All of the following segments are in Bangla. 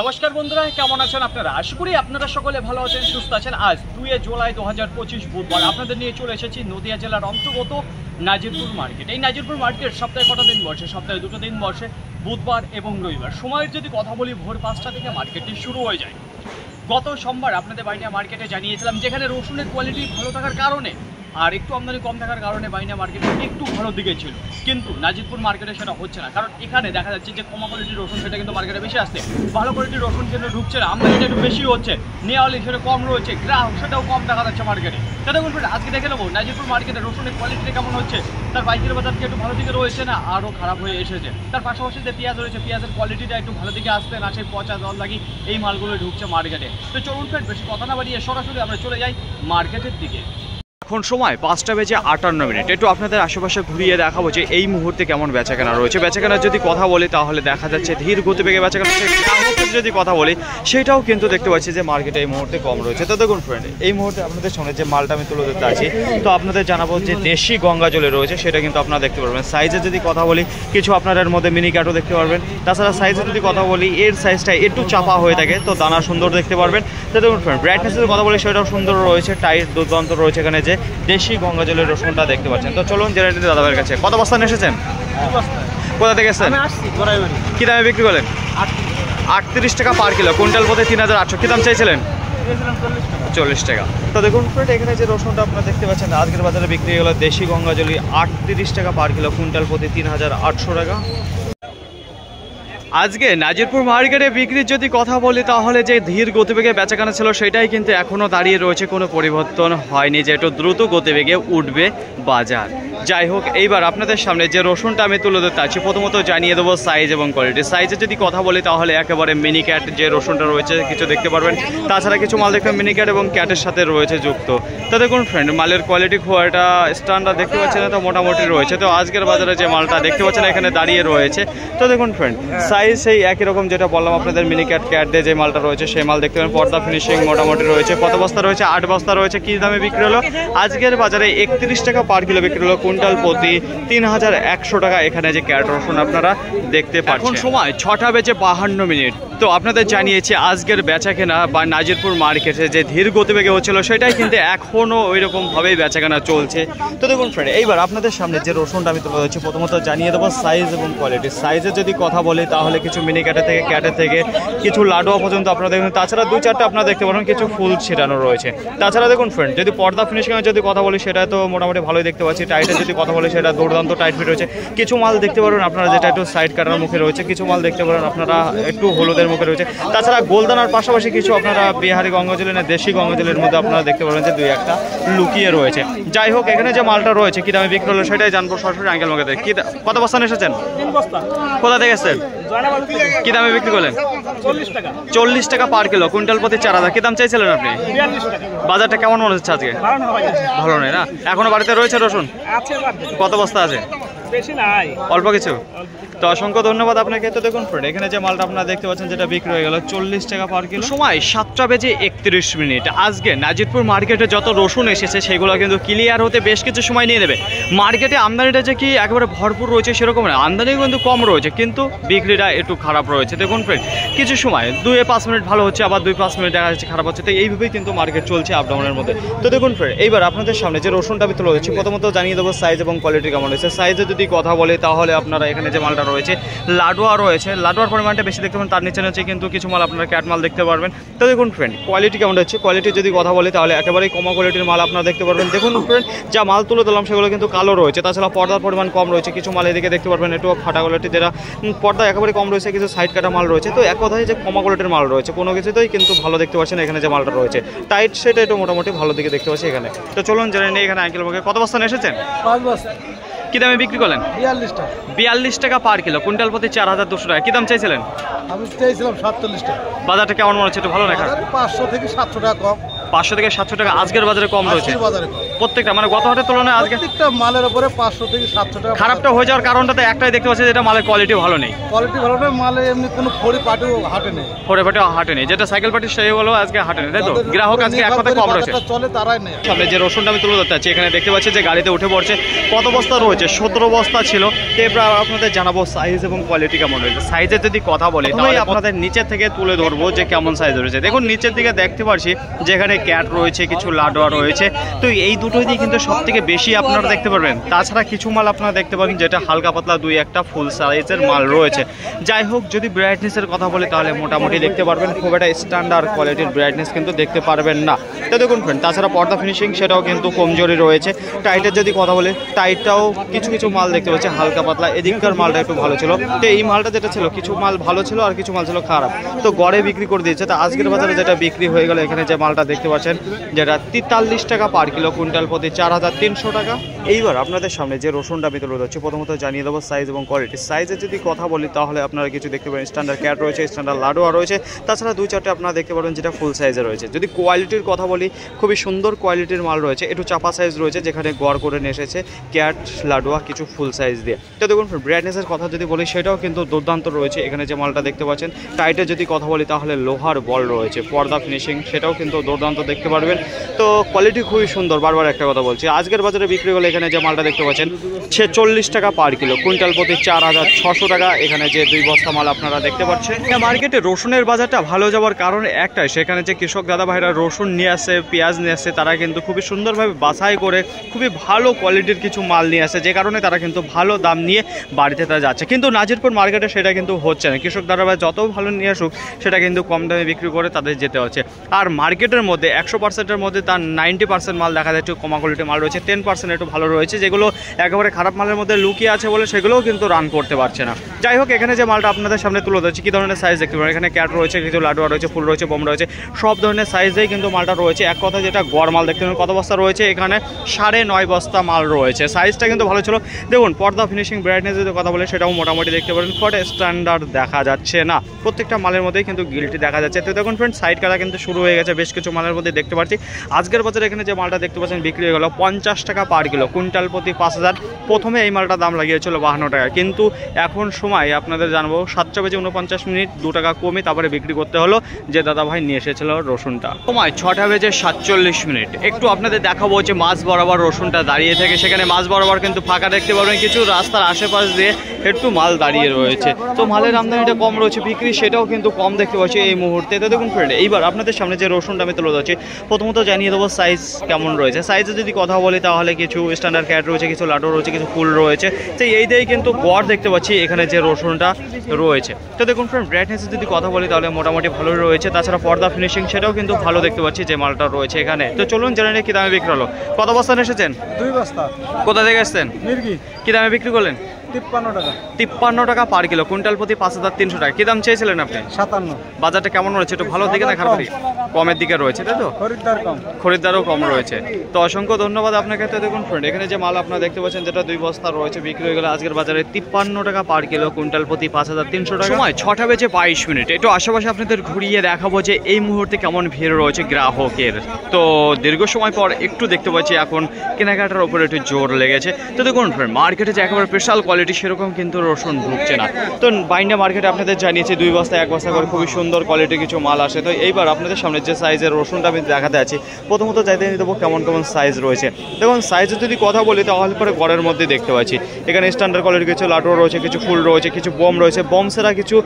নমস্কার বন্ধুরা, কেমন আছেন আপনারা? আশা করি আপনারা সকলে ভালো আছেন, সুস্থ আছেন। আজ 2 জুলাই 2025 বুধবার আপনাদের নিয়ে চলে এসেছি নদিয়া জেলার অন্তর্গত নাজিরপুর মার্কেট। এই নাজিরপুর মার্কেট সপ্তাহে কটা দিন বসে? সপ্তাহে 2 দিন বসে, বুধবার এবং রবিবার। সময়ের যদি কথা বলি, ভোর 5টা থেকে মার্কেটটি শুরু হয়ে যায়। গত সোমবার আপনাদের বাইনা মার্কেটে জানিয়েছিলাম যেখানে রসুনের কোয়ালিটি ভালো থাকার কারণে আর একটু আমদানি কম থাকার কারণে বাইনা মার্কেটে একটু ভালো দিকে ছিল, কিন্তু নাজিরপুর মার্কেটে সেটা হচ্ছে না। কারণ এখানে দেখা যাচ্ছে যে কম কোয়ালিটির রসুন সেটা কিন্তু মার্কেটে বেশি আসছে, ভালো কোয়ালিটির রসুন কিন্তু ঢুকছে না, আমদানিটা একটু বেশি হচ্ছে, নেওয়ালি সেটা কম রয়েছে, গ্রাহক সেটাও কম দেখা যাচ্ছে মার্কেটে। সেটা বলবেন আজকে দেখে নেবো নাজিরপুর মার্কেটে রসুনের কোয়ালিটি কেমন হচ্ছে, তার পাইকারি বাজার কি একটু ভালো দিকে রয়েছে না আরও খারাপ হয়ে এসেছে। তার পাশাপাশি যে পেঁয়াজ রয়েছে, পেঁয়াজের কোয়ালিটিটা একটু ভালো দিকে আসতে না, সেই পচা জল লাগি এই মালগুলো ঢুকছে মার্কেটে। তো চলুন ফ্রেন্ড, বেশি কথা না বাড়িয়ে সরাসরি আমরা চলে যাই মার্কেটের দিকে। এখন সময় 5:58। একটু আপনাদের আশেপাশে ঘুরিয়ে দেখাবো যে এই মুহূর্তে কেমন বেচাকেনা রয়েছে। বেচাকেনার যদি কথা বলি তাহলে দেখা যাচ্ছে ধীর গতিবেগে বেচাকেনা হচ্ছে। গ্রাহকের যদি কথা বলি সেটাও কিন্তু দেখতে পাচ্ছি যে মার্কেটে এই মুহূর্তে কম রয়েছে। তো দেখুন ফ্রেন্ড, এই মুহূর্তে আপনাদের সঙ্গে যে মালটা আমি তুলে ধরতে আছি, তো আপনাদের জানাবো যে দেশি গঙ্গা জলে রয়েছে, সেটা কিন্তু আপনারা দেখতে পারবেন। সাইজে যদি কথা বলি, কিছু আপনারা এর মধ্যে মিনি ক্যাটও দেখতে পারবেন। তাছাড়া সাইজে যদি কথা বলি, এর সাইজটা একটু চাপা হয়ে থাকে, তো দানা সুন্দর দেখতে পারবেন। তো দেখুন ফ্রেন্ড, ব্রাইটনেসের কথা বলি সেটাও সুন্দর রয়েছে, টাইট দুর্দান্ত রয়েছে। এখানে যে দেশি গঙ্গা জলের রসুনটা দেখতে পাচ্ছেন। তো চলুন জেনে নিতে দাদাভাইয়ের কাছে। কত বস্তা নিয়ে এসেছেন? কোথা থেকে এসেছেন? কি দামে বিক্রি করেন? 38 টাকা পার কিলো, কুইন্টাল প্রতি 3800। কি দাম চাইছিলেন? 40 টাকা। তো দেখুন ফ্রেন্ড, এখানে যে রসুনটা আপনারা দেখতে পাচ্ছেন আজকের বাজারে বিক্রি হয়ে গেল দেশি গঙ্গা জলি 38 টাকা পার কিলো, কুইন্টাল প্রতি 3800 টাকা। আজকে নাজিরপুর মার্কেটে বিক্রির যদি কথা বলি তাহলে যে ধীর গতিবেগে বেচাকেনা ছিল সেটাই কিন্তু এখনও দাঁড়িয়ে রয়েছে, কোনো পরিবর্তন হয়নি যে একটু দ্রুত গতিবেগে উঠবে বাজার। যাই হোক, এইবার আপনাদের সামনে যে রসুনটা আমি তুলে ধরতে আছি, প্রথমত জানিয়ে দেবো সাইজ এবং কোয়ালিটি। সাইজে যদি কথা বলি তাহলে একেবারে মিনি ক্যাট যে রসুনটা রয়েছে কিছু দেখতে পারবেন, তাছাড়া কিছু মাল দেখবেন মিনি ক্যাট এবং ক্যাটের সাথে রয়েছে যুক্ত। তো দেখুন ফ্রেন্ড, মালের কোয়ালিটি খুব একটা স্ট্যান্ডার্ড দেখতে পাচ্ছেন না, তো মোটামুটি রয়েছে। তো আজকের বাজারে যে মালটা দেখতে পাচ্ছেন এখানে দাঁড়িয়ে রয়েছে, তো দেখুন ফ্রেন্ড সাইজ সেই একই রকম যেটা বললাম আপনাদের মিনি ক্যাট দিয়ে যে মালটা রয়েছে সেই মাল দেখতে পাবেন। পর্দা ফিনিশিং মোটামুটি রয়েছে। কত বস্তা রয়েছে? 8 বস্তা রয়েছে। কি দামে বিক্রি হলো? আজকের বাজারে 31 টাকা পার কিলো বিক্রি হলো, কুইন্টাল প্রতি 3100 টাকা। এখানে যে ক্যাট রসুন আপনারা দেখতে পাচ্ছেন। এখন সময় 6:52। তো আপনাদের জানিয়েছি আজকের বেচাকেনা বা নাজিরপুর মার্কেটে যে ধীর গতিবেগে হচ্ছিল সেটাই কিন্তু এখনও ওই রকমভাবেই বেচাকেনা চলছে। তো দেখুন ফ্রেন্ড, এইবার আপনাদের সামনে যে রসুনটা আমি তুলে ধরছি, প্রথমত জানিয়ে দেবো সাইজ এবং কোয়ালিটি। সাইজে যদি কথা বলি তাহলে কিছু মিনি ক্যাটে থেকে কিছু লাডুয়া পর্যন্ত আপনারা দেখুন। তাছাড়া 2-4টা আপনারা দেখতে পারেন কিছু ফুল ছিটানো রয়েছে। তাছাড়া দেখুন ফ্রেন্ড, যদি পর্দা ফিনিশিংয়ের যদি কথা বলি সেটা তো মোটামুটি ভালোই দেখতে পাচ্ছি। টাইটের যদি কথা বলি সেটা দুর্দান্ত টাইট ফিট রয়েছে। কিছু মাল দেখতে পারেন আপনারা যেটা একটু সাইড কাটার মুখে রয়েছে, কিছু মাল দেখতে পারেন আপনারা একটু হলুদের মুখে রয়েছে। তাছাড়া গোলদানার পাশাপাশি কিছু আপনারা বিহারি গঙ্গাজলের না দেশি গঙ্গাজলের মধ্যে আপনারা দেখতে পারেন যে 2-1টা লুকিয়ে রয়েছে। যাই হোক, এখানে যে মালটা রয়েছে কি দামে বিক্রি হলো সেটাই জানবো সরাসরি আঙ্কেল মুখে। কি কত বস্তা এসেছেন? 3 বস্তা। কোথা থেকে এসেছেন? কি দামে বিক্রি করলেন? 40 টাকা পার কিলো, কুইন্টাল প্রতি 4000। কি দাম চাইছিলেন আপনি? 42 টাকা। বাজারটা কেমন মনে হচ্ছে আজকে? ভালো নয় না? এখনো বাড়িতে রয়েছে রসুন? কত বস্তা আছে? বেশি নাই, অল্প কিছু। তো অসংখ্য ধন্যবাদ আপনাকে। তো দেখুন ফ্রেন্ড, এখানে যে মালটা আপনারা দেখতে পাচ্ছেন যেটা বিক্রি হয়ে গেল 40 টাকা পার কিলো। সময় 7:31। আজকে নাজিরপুর মার্কেটে যত রসুন এসেছে সেগুলো কিন্তু ক্লিয়ার হতে বেশ কিছু সময় নিয়ে নেবে। মার্কেটে আমদানিটা যে কি একেবারে ভরপুর রয়েছে সেরকম না, আমদানিও কিন্তু কম রয়েছে, কিন্তু বিক্রিটা একটু খারাপ রয়েছে। দেখুন ফ্রেন্ড, কিছু সময় 2-5 মিনিট ভালো হচ্ছে, আবার 2-5 মিনিট দেখা যাচ্ছে খারাপ হচ্ছে। তো এইভাবেই কিন্তু মার্কেট চলছে আপ ডাউনের মধ্যে। তো দেখুন ফ্রেন্ড, এইবার আপনাদের সামনে যে রসুনটা আমি তুলে ধরছি, প্রথমত জানিয়ে দেবো সাইজ এবং কোয়ালিটি কেমন রয়েছে। সাইজে যদি কথা বলে তাহলে আপনারা এখানে যে মালটা রয়েছে লাডুয়া রয়েছে, লাডুয়ার পরিমাণটা বেশি দেখতে পাবেন, তার নিচে নিচে কিন্তু কিছু মাল আপনারা ক্যাট মাল দেখতে পারবেন। তো দেখুন ফ্রেন্ড, কোয়ালিটি কেমন হচ্ছে। কোয়ালিটি যদি কথা বলি তাহলে একেবারেই কম কোয়ালিটির মাল আপনারা দেখতে পারবেন। দেখুন ফ্রেন্ড, যা মাল তুলে দিলাম সেগুলো কিন্তু কালো রয়েছে, তাছাড়া পর্দার পরিমাণ কম রয়েছে। কিছু মাল এদিকে দেখতে পারবেন একটু ফাটা কোয়ালিটি, যেটা পর্দা একেবারে কম রয়েছে, কিছু সাইড কাটা মাল রয়েছে। তো এক কথায় যে কম কোয়ালিটির মাল রয়েছে, কোনো কিছুতেই কিন্তু ভালো দেখতে পাচ্ছেন। এখানে যে মালটা রয়েছে টাইট, সেটা একটু মোটামুটি ভালো দিকে দেখতে পাচ্ছি এখানে। তো চলুন জেনে নিই এখানে আঙ্কেল মুখে। কত বস্তা এসেছেন? 5 বস্তা। কি দামে বিক্রি করলেন? 42 টাকা। 42 টাকা পার কিলো, কুইন্টাল প্রতি 4200 টাকা। কি দাম চাইছিলেন? আমি চাইছিলাম 47 টাকা। বাজারটা কেমন মনে হচ্ছে? একটু ভালো না খারাপ? 500 থেকে 700 টাকা কম। 500 থেকে 700 টাকা আজকের বাজারে কম রয়েছে প্রত্যেকটা, মানে গত হাটের তুলনায় আজকে প্রত্যেকটা মালের উপরে 500 থেকে 700 টাকা। খারাপটা হয়ে যাওয়ার কারণটাতে একটাই দেখতে পাচ্ছি, যেটা মালের কোয়ালিটি ভালো নেই। কোয়ালিটি ভালো নেই, মালে এমনি কোনো ফড়ি পাটিও হাটে নেই, ফোরে পাটি হাটে নেই, যেটা সাইকেল পাটি সেই হলো আজকে হাটে নেই, তাই তো? গ্রাহক আজকে এক কথায় কম রয়েছে, চলে তারাই নেই। সামনে যে রসুনটা আমি তুলে ধরতে চাচ্ছি, এখানে দেখতে পাচ্ছি যে গাড়িতে উঠে পড়ছে। কত বস্তা রয়েছে? 17 বস্তা ছিল। এরপর আপনাদের জানাবো সাইজ এবং কোয়ালিটি কেমন রয়েছে। সাইজের যদি কথা বলি তাহলে আপনাদের নিচের থেকে তুলে ধরবো যে কেমন সাইজ রয়েছে। দেখুন নিচের দিকে দেখতে পাচ্ছি যেখানে ক্যাট রয়েছে, কিছু লাডোয়া রয়েছে। তো এই দুটোই দিয়ে কিন্তু সব থেকে বেশি আপনারা দেখতে পারবেন। তাছাড়া কিছু মাল আপনারা দেখতে পাবেন যেটা হালকা পাতলা 2-1টা ফুল সাইজের মাল রয়েছে। যাই হোক, যদি ব্রাইটনেসের কথা বলি তাহলে মোটামুটি দেখতে পারবেন, খুব একটা স্ট্যান্ডার্ড কোয়ালিটির ব্রাইটনেস কিন্তু দেখতে পারবেন না। তো দেখুন ফ্রেন্ড, তাছাড়া পর্দা ফিনিশিং সেটাও কিন্তু কমজোরি রয়েছে। টাইটের যদি কথা বলি, টাইটটাও কিছু কিছু মাল দেখতে পাচ্ছি হালকা পাতলা, এদিককার মালটা একটু ভালো ছিল। তো এই মালটা যেটা ছিল, কিছু মাল ভালো ছিল আর কিছু মাল ছিল খারাপ, তো গড়ে বিক্রি করে দিয়েছে। তো আজকের বাজারে যেটা বিক্রি হয়ে গেল, এখানে যে মালটা দেখতে পাচ্ছেন যেটা 43 টাকা পার কিলো, কুইন্টাল প্রতি 4300 টাকা। এইবার আপনাদের সামনে যে রসুনটা আমি তুলে ধরছি, প্রথমত জানিয়ে দেবো সাইজ এবং কোয়ালিটি। সাইজের যদি কথা বলি তাহলে আপনারা কিছু দেখতে পাবেন, স্ট্যান্ডার্ড ক্যাট রয়েছে, স্ট্যান্ডার্ড লাডোয়া রয়েছে, তাছাড়া 2-4টে আপনারা দেখতে পাবেন যেটা ফুল সাইজে রয়েছে। যদি কোয়ালিটির কথা বলি, খুবই সুন্দর কোয়ালিটির মাল রয়েছে, একটু চাপা সাইজ রয়েছে, যেখানে গড় করে নিয়ে এসেছে ক্যাট লাডোয়া কিছু ফুল সাইজ দিয়ে। তো দেখুন ব্রাইটনেসের কথা যদি বলি, সেটাও কিন্তু দুর্দান্ত রয়েছে। এখানে যে মালটা দেখতে পাচ্ছেন, টাইটের যদি কথা বলি তাহলে লোহার বল রয়েছে, পর্দা ফিনিশিং সেটাও কিন্তু দুর্দান্ত দেখতে পারবেন। তো কোয়ালিটি খুবই সুন্দর, বারবার একটা কথা বলছি। আজকের বাজারে বিক্রি হলে এখানে যে মালটা দেখতে পাচ্ছেন 46 টাকা পার কিলো, কুইন্টাল প্রতি 4600 টাকা। এখানে যে 2 বস্তা মাল আপনারা দেখতে পাচ্ছেন। মার্কেটে রসুনের বাজারটা ভালো যাওয়ার কারণ একটাই, সেখানে যে কৃষক দাদা ভাইরা রসুন নিয়ে আসে, পেঁয়াজ নিয়ে আসে, তারা কিন্তু খুবই সুন্দরভাবে বাছাই করে খুবই ভালো কোয়ালিটির কিছু মাল নিয়ে আসে, যে কারণে তারা কিন্তু ভালো দাম নিয়ে বাড়িতে তারা যাচ্ছে। কিন্তু নাজিরপুর মার্কেটে সেটা কিন্তু হচ্ছে না। কৃষক দাদা ভাই যত ভালো নিয়ে আসুক, সেটা কিন্তু কম দামে বিক্রি করে তাদের যেতে হচ্ছে। আর মার্কেটের মধ্যে 100%-এর মধ্যে তার 90% মাল দেখা যাচ্ছে কমা কোয়ালিটির মাল রয়েছে, 10% একটু ভালো রয়েছে, যেগুলো একেবারে খারাপ মালের মধ্যে লুকিয়ে আছে বলে সেগুলোও কিন্তু রান করতে পারছে না। যাই হোক, এখানে যে মালটা আপনাদের সামনে তুলে ধরছি, কী ধরনের সাইজ দেখতে পারেন। এখানে ক্যাট রয়েছে, কিছু লাডোয়া রয়েছে, ফুল রয়েছে, বম রয়েছে, সব ধরনের সাইজেই কিন্তু মালটা রয়েছে। এক কথা যেটা গড় মাল দেখতে পাবেন, কত বস্তা রয়েছে এখানে 9.5 বস্তা মাল রয়েছে। সাইজটা কিন্তু ভালো ছিল। দেখুন পর্দা ফিনিশিং ব্রাইটনেস যদি কথা বলে, সেটাও মোটামুটি দেখতে পারেন, খুব স্ট্যান্ডার্ড দেখা যাচ্ছে না। প্রত্যেকটা মালের মধ্যেই কিন্তু গিল্টি দেখা যাচ্ছে। তো দেখুন ফ্রেন্ড, সাইড কাটা কিন্তু শুরু হয়ে গেছে বেশ কিছু মালের মধ্যে দেখতে পাচ্ছি। আজকের বাজারে এখানে যে মালটা দেখতে পাচ্ছেন বিক্রি হয়ে গেল 50 টাকা পার কিলো, কুইন্টাল প্রতি 5000। প্রথমে এই মালটার দাম লাগিয়েছিল 52 টাকা, কিন্তু এখন সময় আপনাদের জানবো 7:49 2 টাকা কমে তারপরে বিক্রি করতে হলো, যে দাদা ভাই নিয়ে এসেছিল রসুনটা। সময় 6:47। একটু আপনাদের দেখাবো যে মাছ বরাবর রসুনটা দাঁড়িয়ে থেকে, সেখানে মাছ বরাবর কিন্তু ফাঁকা দেখতে পারবেন, কিছু রাস্তার আশেপাশ দিয়ে একটু মাল দাঁড়িয়ে রয়েছে। তো মালের আমদানিটা কম রয়েছে, বিক্রি সেটাও কিন্তু কম দেখতে পাচ্ছি এই মুহূর্তে। তো দেখুন ফ্রেন্ড, এইবার আপনাদের সামনে যে রসুনটা আমি তুলে ধরছি, প্রথমত জানিয়ে দেবো সাইজ কেমন রয়েছে। সাইজে যদি কথা বলি তাহলে কিছু স্ট্যান্ডার্ড ক্যাট রয়েছে, কিছু লাডো রয়েছে, কিছু ফুল রয়েছে। তো এই দিয়েই কিন্তু গড় দেখতে পাচ্ছি এখানে যে রসুনটা রয়েছে। তো দেখুন ফ্রেন্ড, ব্রাইটনেসে যদি কথা বলি তাহলে মোটামুটি ভালোই রয়েছে। তাছাড়া পর্দা ফিনিশিং সেটাও কিন্তু ভালো দেখতে পাচ্ছি যে মালটা রয়েছে এখানে। তো চলুন জেনে নিই কী দামে বিক্রি হলো। কত বস্তা এসেছেন? 2 বস্তা। কোথা থেকে এসছেন? মির্গি। কী দামে বিক্রি করলেন? 53 টাকা। 53 টাকা পার কিলো, কুইন্টাল প্রতি 5300 টাকা। কী দাম চেয়েছিলেন আপনি? 57। বাজারটা কেমন রয়েছে? একটু ভালো দিকে না খারাপ দিকে? কমের দিকে রয়েছে, তাই তো? খরিদ্দার কম, খরিদ্দারও কম রয়েছে। তো অসংখ্য ধন্যবাদ আপনাকে। তো দেখুন ফ্রেন্ড, এখানে যে মাল আপনারা দেখতে পাচ্ছেন যেটা 2 বস্তা রয়েছে, বিক্রি হয়ে গেল আজকের বাজারে 53 টাকা পার কিলো, কুইন্টাল প্রতি 5300 টাকা। সময় 6:22। একটু আশেপাশে আপনাদের ঘুরিয়ে দেখাবো যে এই মুহূর্তে কেমন ভিড় রয়েছে গ্রাহকের। তো দীর্ঘ সময় পর একটু দেখতে পাচ্ছি এখন কেনাকাটার উপরে একটু জোর লেগেছে। তো দেখুন ফ্রেন্ড, মার্কেটে যে একেবারে স্পেশাল কোয়ালিটি সেরকম কিন্তু রসুন ঢুকছে না। তো বাইন্ডা মার্কেটে আপনাদের জানিয়েছি 2 বস্তা 1 বস্তা করে খুবই সুন্দর কোয়ালিটি কিছু মাল আসে। তো এইবার আপনাদের সামনে যে সাইজের রসুনটা আমি দেখাতে আছি, প্রথমত চাইতে নিয়ে দেবো কেমন কেমন সাইজ রয়েছে। দেখুন সাইজের যদি কথা বলি তাহলে পরে গড়ের মধ্যে দেখতে পাচ্ছি এখানে স্ট্যান্ডার্ড কোয়ালিটি কিছু লাটো রয়েছে, কিছু ফুল রয়েছে, কিছু বোম রয়েছে, বোম ছাড়া কিছু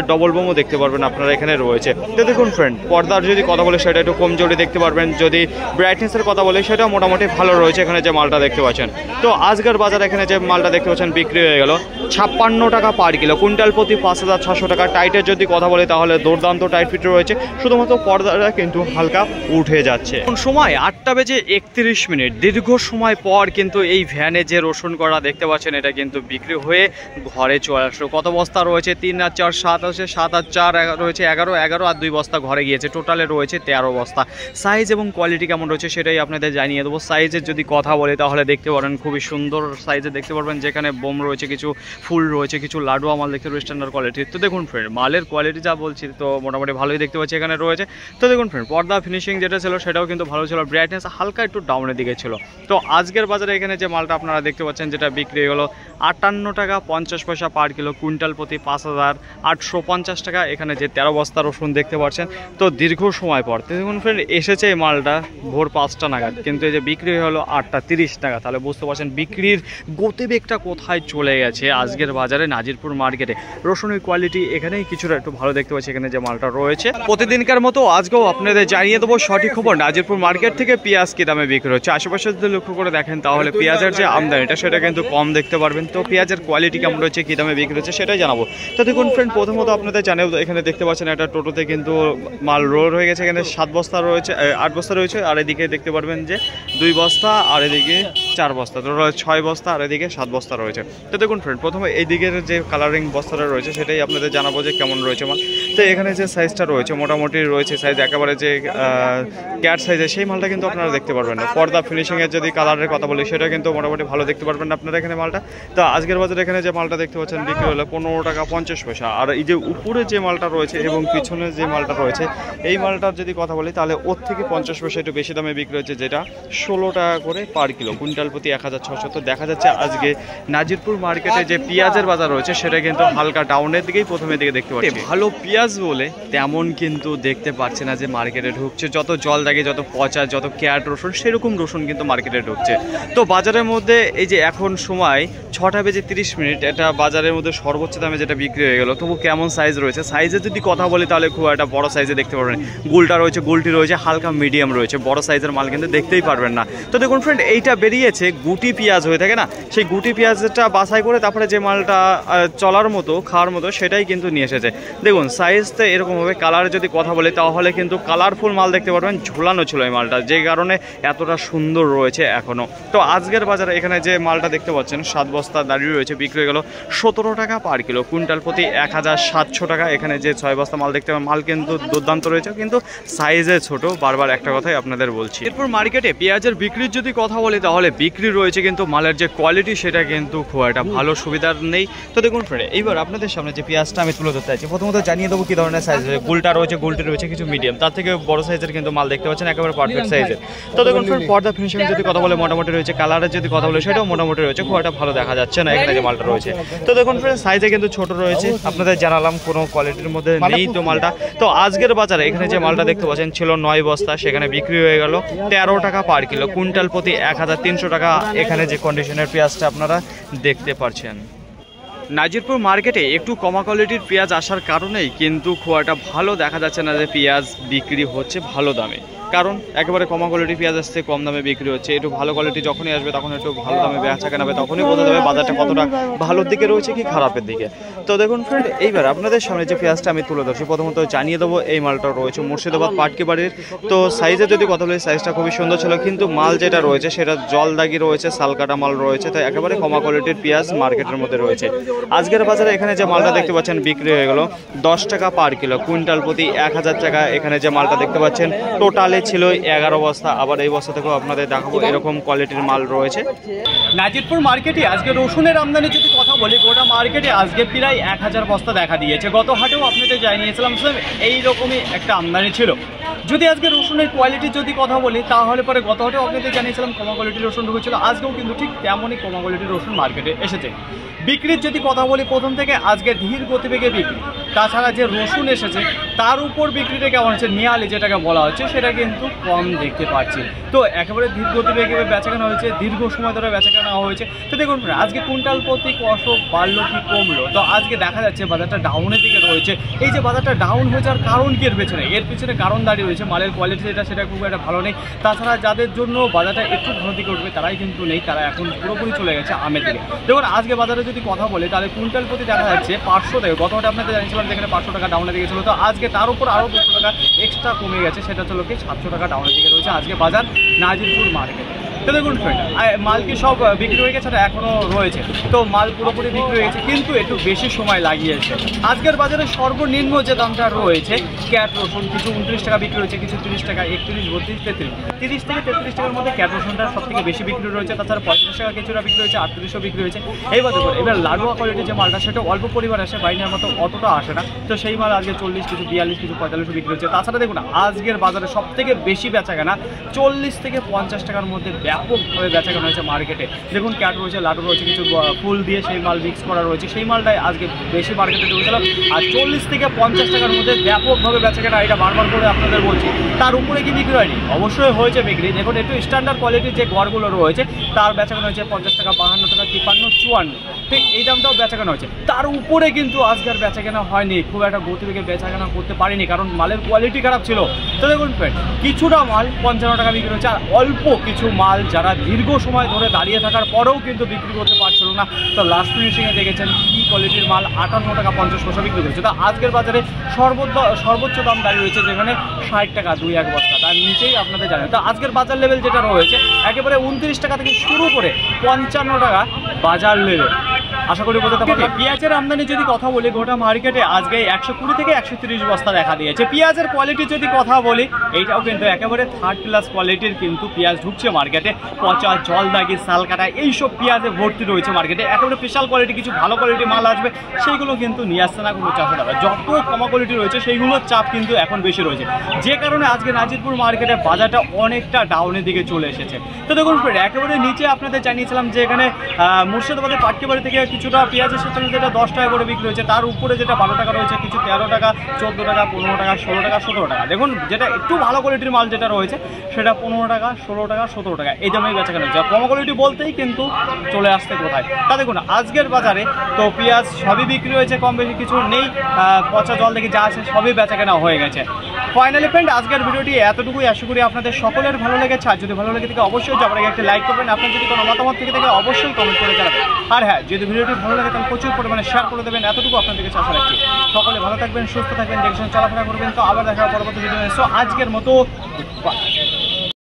ডবল বোমও দেখতে পারবেন আপনারা এখানে রয়েছে। তো দেখুন ফ্রেন্ড, পর্দার যদি কথা বলি সেটা একটু কমজোরি দেখতে পারবেন। যদি ব্রাইটনেসের কথা বলি সেটাও মোটামুটি ভালো রয়েছে এখানে যে মালটা দেখতে পাচ্ছেন। তো আজকের বাজার এখানে যে মালটা দেখতে পাচ্ছেন বিক্রি হয়ে গেল 56 টাকা পার কিলো, কুইন্টাল প্রতি 5600 টাকা। টাইটের যদি কথা বলি তাহলে দুর্দান্ত টাইট ফিট রয়েছে, শুধুমাত্র পর্দাটা কিন্তু হালকা উঠে যাচ্ছে। সময় 8:31। দীর্ঘ সময় পর কিন্তু এই ভ্যানে যে রসুন করা দেখতে পাচ্ছেন এটা কিন্তু বিক্রি হয়ে ঘরে চলে আসলো। কত বস্তা রয়েছে? 3 আর 4 7 আছে, 7 আর 4 রয়েছে 11 আর 2 বস্তা ঘরে গিয়েছে, টোটালে রয়েছে 13 বস্তা। সাইজ এবং কোয়ালিটি কেমন রয়েছে সেটাই আপনাদের জানিয়ে দেবো। সাইজের যদি কথা বলি তাহলে দেখতে পারেন খুবই সুন্দর সাইজে দেখতে পারবেন, যেখানে বোম রয়েছে, কিছু ফুল রয়েছে, কিছু লাডুয়া মাল দেখতে রয়েছে স্ট্যান্ডার্ড কোয়ালিটির। তো দেখুন ফ্রেন্ড, মালের কোয়ালিটি যা বলছি তো মোটামুটি ভালোই দেখতে পাচ্ছি এখানে রয়েছে। তো দেখুন ফ্রেন্ড, পর্দা ফিনিশিং যেটা ছিল সেটাও কিন্তু ভালো ছিল, ব্রাইটনেস হালকা একটু ডাউনের দিকে ছিল। তো আজকের বাজারে এখানে যে মালটা আপনারা দেখতে পাচ্ছেন যেটা বিক্রি হয়ে গেলো 58 টাকা 50 পয়সা পার কিলো, কুইন্টাল প্রতি 5850 টাকা। এখানে যে 13 বস্তা রসুন দেখতে পাচ্ছেন, তো দীর্ঘ সময় পর দেখুন ফ্রেন্ড এসেছে এই মালটা ভোর 5টা নাগাদ, কিন্তু এই যে বিক্রি হলো 8টা 30 টাকা। তাহলে বুঝতে পারছেন বিক্রির গতিবেগটা কোথায় চলে গেছে আজকের বাজারে নাজিরপুর মার্কেটে। রসুনের কোয়ালিটি এখানেই কিছুটা একটু ভালো দেখতে পাচ্ছি এখানে যে মালটা রয়েছে। প্রতিদিনকার মতো আজকেও আপনাদের জানিয়ে দেবো সঠিক খবর নাজিরপুর মার্কেট থেকে পেঁয়াজ কী দামে বিক্রি হচ্ছে। আশেপাশে যদি লক্ষ্য করে দেখেন তাহলে পেঁয়াজের যে আমদানিটা সেটা কিন্তু কম দেখতে পারবেন। তো পেঁয়াজের কোয়ালিটি কেমন রয়েছে, কী দামে বিক্রি হচ্ছে সেটাই জানাবো। তো দেখুন ফ্রেন্ড, প্রথমত আপনাদের জানাবো এখানে দেখতে পাচ্ছেন একটা টোটোতে কিন্তু মাল রোল হয়ে গেছে। এখানে 7 বস্তা রয়েছে, 8 বস্তা রয়েছে, আর এদিকে দেখতে পারবেন যে 2 বস্তা, আর এদিকে 4 বস্তা, টোটাল 6 বস্তা, আর এদিকে 7 বস্তা রয়েছে। তো দেখুন ফ্রেন্ড, প্রথমে এই দিকের যে কালারিং বস্তাটা রয়েছে সেটাই আপনাদের জানাবো যে কেমন রয়েছে মাল। তো এখানে যে সাইজটা রয়েছে মোটামুটি রয়েছে সাইজ একেবারে যে ক্যাট সাইজের, সেই মালটা কিন্তু আপনারা দেখতে পারবেন না। পর্দা ফিনিশিংয়ের যদি কালারের কথা বলি সেটা কিন্তু মোটামুটি ভালো দেখতে পারবেন না আপনারা এখানে মালটা। তো আজকের বাজারে এখানে যে মালটা দেখতে পাচ্ছেন বিক্রি হলো 15 টাকা 50 পয়সা। আর এই যে উপরে যে মালটা রয়েছে এবং পিছনে যে মালটা রয়েছে এই মালটার যদি কথা বলি তাহলে ওর থেকে 50 পয়সা একটু বেশি দামে বিক্রি হচ্ছে, যেটা 16 টাকা করে পার কিলো, কুইন্টাল প্রতি 1600। তো দেখা যাচ্ছে আজকে নাজিরপুর মার্কেটে যে পেঁয়াজের বাজার রয়েছে সেটা কিন্তু হালকা ডাউনের দিকেই প্রথমের দিকে দেখতে পাচ্ছি। ভালো পেঁয়াজ বলে তেমন কিন্তু দেখতে পাচ্ছে না যে মার্কেটে ঢুকছে। যত জল দাগে, যত পচা, যত ক্যাট রসুন সেরকম রসুন কিন্তু মার্কেটে ঢুকছে। তো বাজারের মধ্যে এই যে এখন সময় 6টা বেজে 30 মিনিট, এটা বাজারের মধ্যে সর্বোচ্চ দামে যেটা বিক্রি হয়ে গেল। তবু কেমন সাইজ রয়েছে, সাইজে যদি কথা বলি তাহলে খুব একটা বড় সাইজে দেখতে পারবেন। গুলটা রয়েছে, গুলটি রয়েছে, হালকা মিডিয়াম রয়েছে, বড় সাইজের মাল কিন্তু দেখতেই পারবেন না। তো দেখুন ফ্রেন্ড, এইটা বেরিয়েছে গুটি পেঁয়াজ হয়ে থাকে না, সেই গুটি পেঁয়াজটা বাছাই করে তারপরে যে মালটা চলার মতো খাওয়ার মতো সেটাই কিন্তু নিয়ে এসেছে। দেখুন সাইজটা এরকম হবে। কালার যদি কথা বলি তাহলে কিন্তু কালারফুল মাল দেখতে পারবেন, ঝোলানো ছিল এই মালটা, যে কারণে এতটা সুন্দর রয়েছে এখনও। তো আজকের বাজারে এখানে যে মালটা দেখতে পাচ্ছেন 7 বস্তা দাঁড়িয়ে রয়েছে, বিক্রি হয়ে গেল 17 টাকা পার কিলো, কুইন্টাল প্রতি 1700 টাকা। এখানে যে 6 বস্তা মাল দেখতে পাবেন, মাল কিন্তু দুর্দান্ত রয়েছে, কিন্তু সাইজে ছোট। বারবার একটা কথাই আপনাদের বলছি। এরপর মার্কেটে পেঁয়াজের বিক্রির যদি কথা বলি তাহলে বিক্রি রয়েছে, কিন্তু মালের যে কোয়ালিটি সেটা কিন্তু খুব একটা ভালো সুবিধার নেই। তো দেখুন ফ্রেন্ড, এইবার আপনাদের সামনে যে পেঁয়াজটা আমি তুলে ধরতে চাইছি, প্রথমত জানিয়ে দেবো কী ধরনের সাইজ রয়েছে। গুলটা রয়েছে, গুলটি রয়েছে, কিছু মিডিয়াম, তার থেকে বড় সাইজের কিন্তু মাল দেখতে পাচ্ছেন, একেবারে পারফেক্ট সাইজের। তো দেখুন ফ্রেন্ড, পর্দা ফিনিশিং যদি কথা বলে মোটামুটি রয়েছে, কালারের যদি কথা বলে সেটাও মোটামুটি রয়েছে, খুব একটা ভালো দেখা যাচ্ছে না এখানে যে মালটা রয়েছে। তো দেখুন ফ্রেন্ড, সাইজে কিন্তু ছোট রয়েছে, আপনাদের জানালাম কোনো কোয়ালিটির মধ্যে নেই তো মালটা। তো আজকের বাজারে এখানে যে মালটা দেখতে পাচ্ছেন ছিল 9 বস্তা, সেখানে বিক্রি হয়ে গেল 13 টাকা পার কিলো, কুইন্টাল প্রতি 1300 টাকা। এখানে যে কন্ডিশনের পেঁয়াজটা আপনারা দেখতে পাচ্ছেন। নাজিরপুর মার্কেটে একটু কমা কোয়ালিটির পেঁয়াজ আসার কারণেই কিন্তু খুব একটা ভালো দেখা যাচ্ছে না যে পেঁয়াজ বিক্রি হচ্ছে ভালো দামে। কারণ একেবারে কমা কোয়ালিটি পেঁয়াজ আসছে, কম দামে বিক্রি হচ্ছে। একটু ভালো কোয়ালিটি যখনই আসবে তখন একটু ভালো দামে বেচা কেনা হবে, তখনই বোঝা যাবে বাজারটা কতটা ভালোর দিকে রয়েছে কি খারাপের দিকে। তো দেখুন ফ্রেন্ড, এইবার আপনাদের সামনে যে পেঁয়াজটা আমি তুলে ধরছি, প্রথমত জানিয়ে দেবো এই মালটা রয়েছে মুর্শিদাবাদ পাটকি বাড়ির। তো সাইজে যদি কথা বলি সাইজটা খুবই সুন্দর ছিল, কিন্তু মাল যেটা রয়েছে সেটা জল দাগি রয়েছে, সালকাটা মাল রয়েছে। তো একেবারে কমা কোয়ালিটির পেঁয়াজ মার্কেটের মধ্যে রয়েছে। আজকের বাজারে এখানে যে মালটা দেখতে পাচ্ছেন বিক্রি হয়ে গেল 10 টাকা পার কিলো, কুইন্টাল প্রতি 1000 টাকা। এখানে যে মালটা দেখতে পাচ্ছেন টোটালে ছিল 11 বস্তা। আবার এই বস্তা থেকেও আপনাদের দেখাবো এরকম কোয়ালিটির মাল রয়েছে। নাজিরপুর মার্কেটে আজকে রসুনের আমদানি যদি কথা বলি, গোটা মার্কেটে আজকে প্রায় 1000 বস্তা দেখা দিয়েছে। গত হাটেও আপনাদের জানিয়েছিলাম এইরকমই একটা আমদানি ছিল। যদি আজকে রসুনের কোয়ালিটি যদি কথা বলি তাহলে পরে গত হাটেও আপনাদের জানিয়েছিলাম কমা কোয়ালিটির রসুন ঢুকেছিল, আজকেও কিন্তু ঠিক তেমনই কমা কোয়ালিটির রসুন মার্কেটে এসেছে। বিক্রির যদি কথা বলি প্রথম থেকে আজকে ধীর গতিবেগে বিক্রি, তাছাড়া যে রসুন এসেছে তার উপর বিক্রিটা কেমন হচ্ছে, নিয়ালি যেটাকে বলা হচ্ছে সেটা কিন্তু কম দেখতে পাচ্ছি। তো একেবারে ধীর গতিবেগে বেচাকেনা হয়েছে, দীর্ঘ সময় ধরে বেচাকেনা হয়েছে। তো দেখুন আজকে কুইন্টাল প্রতি কত বাড়লো কি কমলো, তো আজকে দেখা যাচ্ছে বাজারটা ডাউনের দিকে রয়েছে। এই যে বাজারটা ডাউন হয়ে যাওয়ার কারণ কি এর পিছনে কারণ দাঁড়িয়ে রয়েছে মালের কোয়ালিটি সেটা খুব একটা ভালো নেই। তাছাড়া যাদের জন্য বাজারটা একটু ভালো দিকে উঠবে তারাই কিন্তু নেই, তারা এখন পুরোপুরি চলে গেছে আমের দিকে। দেখুন আজকে বাজারে যদি কথা বলে তাহলে কুইন্টাল প্রতি দেখা যাচ্ছে 500 টাকা। গতটা আপনাদের জানিয়েছিলাম যেখানে 500 টাকা ডাউনের দিকে ছিল, তো আজকে তার উপর আরও 200 টাকা এক্সট্রা কমে গেছে, সেটা হলো কি 700 টাকা ডাউনের দিকে রয়েছে আজকে বাজার নাজিরপুর মার্কেটে। তো দেখুন ফ্রেন্ড, মাল কি সব বিক্রি হয়ে গেছে? এখনও রয়েছে, তো মাল পুরোপুরি বিক্রি হয়ে গেছে, কিন্তু একটু বেশি সময় লাগিয়েছে। আজকের বাজারে সর্বনিম্ন যে দামটা রয়েছে ক্যাট রসুন, কিছু 29 টাকা বিক্রি হয়েছে, কিছু 30 টাকা, 31, 32, 33, 30 থেকে 33 টাকার মধ্যে ক্যাট রসুনটা সব থেকে বেশি বিক্রি রয়েছে। তাছাড়া 35 টাকা কিছুটা বিক্রি হয়েছে, 38ও বিক্রি হয়েছে। এইবার দেখুন, এবার লাডুয়া কোয়ালিটির যে মালটা সেটা অল্প পরিমাণ আসে, বাইনের মতো অতটা আসে না, তো সেই মাল আজকে 40, কিছু 42, কিছু 45ও বিক্রি হচ্ছে। তাছাড়া দেখুন আজকের বাজারে সব থেকে বেশি বেচাকেনা 40 থেকে 50 টাকার মধ্যে ব্যাপকভাবে বেচাকেনা হয়েছে মার্কেটে। দেখুন ক্যাট রয়েছে, লাডু রয়েছে, কিছু ফুল দিয়ে সেই মাল মিক্স করা রয়েছে, সেই মালটাই আজকে বেশি মার্কেটে ঢুকেছিল। আর 40 থেকে 50 টাকার মধ্যে ব্যাপকভাবে বেচাকেনা, এটা বারবার করে আপনাদের বলছি। তার উপরে কি বিক্রি হয়নি? অবশ্যই হয়েছে বিক্রি। দেখুন একটু স্ট্যান্ডার্ড কোয়ালিটির যে গড়গুলো রয়েছে তার বেচাকেনা হয়েছে 50 টাকা, 52 টাকা, 53, 54, ঠিক এই দামটাও বেচাকেনা হয়েছে। তার উপরে কিন্তু আজকের বেচাকেনা হয়নি, খুব একটা গতিবেগে বেচাকেনা করতে পারিনি, কারণ মালের কোয়ালিটি খারাপ ছিল। তো দেখুন ফ্রেন্ড, কিছুটা মাল 55 টাকা বিক্রি হচ্ছে, আর অল্প কিছু মাল যারা দীর্ঘ সময় ধরে দাঁড়িয়ে থাকার পরেও কিন্তু বিক্রি করতে পারছিল না, তো লাস্ট ফিনিশিংয়ে দেখেছেন কি কোয়ালিটির মাল 58 টাকা 50 পয়সা বিক্রি করছে। তো আজকের বাজারে সর্বোচ্চ দাম দাঁড়িয়ে রয়েছে যেখানে 60 টাকা 2-1 বস্তা, তার নিচেই আপনাদের জানেন। তো আজকের বাজার লেভেল যেটা রয়েছে একেবারে 29 টাকা থেকে শুরু করে 55 টাকা বাজার লেভেল। আশা করি বোঝাতে পারছি। পেঁয়াজের আমদানি যদি কথা বলি, গোটা মার্কেটে আজকে 120 থেকে 130 বস্তা দেখা দিয়েছে। পেঁয়াজের কোয়ালিটির যদি কথা বলি, এইটাও কিন্তু একেবারে থার্ড ক্লাস কোয়ালিটির কিন্তু পেঁয়াজ ঢুকছে মার্কেটে। পচা, জলদাগি, শালকাটা এইসব পেঁয়াজে ভর্তি রয়েছে মার্কেটে। একেবারে স্পেশাল কোয়ালিটি কিছু ভালো কোয়ালিটির মাল আসবে, সেইগুলো কিন্তু নিয়ে আসছে না কোনো চাষে দাদা। যত কমা কোয়ালিটি রয়েছে সেইগুলোর চাপ কিন্তু এখন বেশি রয়েছে, যে কারণে আজকে নাজিরপুর মার্কেটে বাজারটা অনেকটা ডাউনের দিকে চলে এসেছে। তো দেখুন একেবারে নিচে আপনাদের জানিয়েছিলাম যে এখানে মুর্শিদাবাদের পাটকিবাড়ি থেকে কিছুটা পেঁয়াজ এসেছে, যেটা 10 টাকা করে বিক্রি হয়েছে, তার উপরে যেটা 12 টাকা রয়েছে, কিছু 13 টাকা, 14 টাকা, 15 টাকা, 16 টাকা, 17 টাকা। দেখুন যেটা একটু ভালো কোয়ালিটির মাল যেটা রয়েছে সেটা 15 টাকা, 16 টাকা, 17 টাকা এই দামেই বেচাকেনা হচ্ছে। কম কোয়ালিটি বলতেই কিন্তু চলে আসতে কোথায়। তা দেখুন আজকের বাজারে তো পেঁয়াজ সবই বিক্রি হয়েছে, কম বেশি কিছু নেই, পচা জল দেখে যা আছে সবই বেচাকেনা হয়ে গেছে। ফাইনালি ফ্রেন্ড, আজকের ভিডিওটি এতটুকুই। আশা করি আপনাদের সকলের ভালো লেগেছে। আর যদি ভালো লেগে থাকে অবশ্যই যাবার আগে একটা লাইক করবেন। আপনার যদি কোনো মতামত থেকে থাকে অবশ্যই কমেন্ট করে জানাবেন। আর হ্যাঁ, যদি ভিডিওটি ভালো লাগে তাহলে প্রচুর পরিমাণে শেয়ার করে দেবেন, এতটুকু আপনাদের কাছে আশা রাখছি। সকলে ভালো থাকবেন, সুস্থ থাকবেন, দেখছেন চলাফেরা করবেন। তো আবার দেখা পরবর্তী ভিডিও। সো আজকের মতো